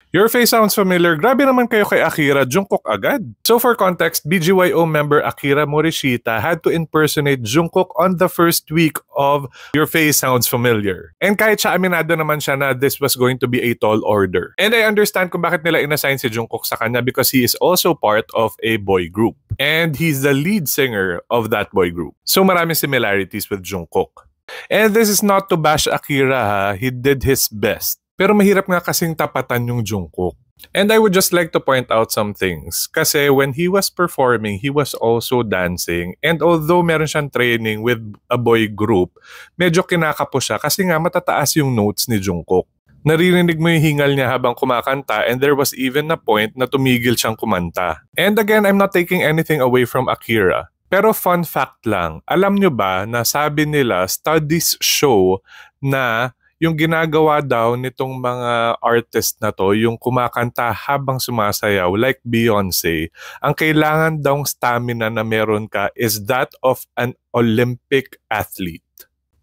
Your face sounds familiar. Grabe naman kayo kay Akira, Jungkook agad. So for context, BGYO member Akira Morishita had to impersonate Jungkook on the first week of Your Face Sounds Familiar. And kahit siya, aminado naman siya na this was going to be a tall order. And I understand kung bakit nila inassign si Jungkook sa kanya because he is also part of a boy group. And he's the lead singer of that boy group. So maraming similarities with Jungkook. And this is not to bash Akira ha, he did his best. Pero mahirap nga kasing tapatan yung Jungkook. And I would just like to point out some things. Kasi when he was performing, he was also dancing. And although meron siyang training with a boy group, medyo kinakapo siya kasi nga matataas yung notes ni Jungkook. Naririnig mo yung hingal niya habang kumakanta and there was even a point na tumigil siyang kumanta. And again, I'm not taking anything away from Akira. Pero fun fact lang, alam nyo ba na sabi nila, studies show na yung ginagawa daw nitong mga artist na to, yung kumakanta habang sumasayaw, like Beyonce, ang kailangan daw stamina na meron ka is that of an Olympic athlete.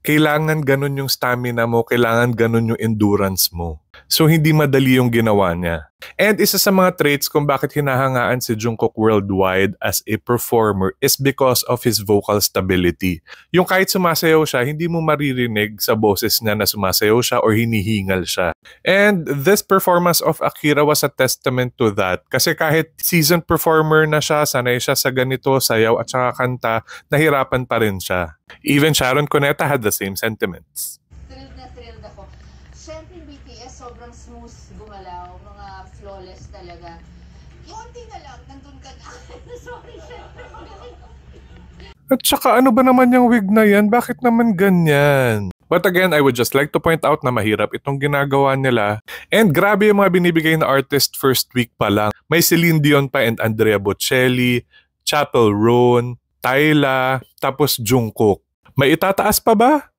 Kailangan ganun yung stamina mo, kailangan ganun yung endurance mo. So hindi madali yung ginawa niya. And isa sa mga traits kung bakit hinahangaan si Jungkook worldwide as a performer is because of his vocal stability. Yung kahit sumasayaw siya, hindi mo maririnig sa boses niya na sumasayaw siya or hinihingal siya. And this performance of Akira was a testament to that. Kasi kahit seasoned performer na siya, sanay siya sa ganito, sayaw at saka kanta, nahirapan pa rin siya. Even Sharon Cuneta had the same sentiments. Thrilled ako. Siyempre, BTS sobrang smooth gumalaw, mga flawless talaga. Konti na lang, nandun ka na. Sorry, siyempre. At saka ano ba naman yung wig na yan? Bakit naman ganyan? But again, I would just like to point out na mahirap itong ginagawa nila. And grabe yung mga binibigay na artist first week pa lang. May Celine Dion pa and Andrea Bocelli, Chappell Roan, Tyla, tapos Jungkook. May itataas pa ba?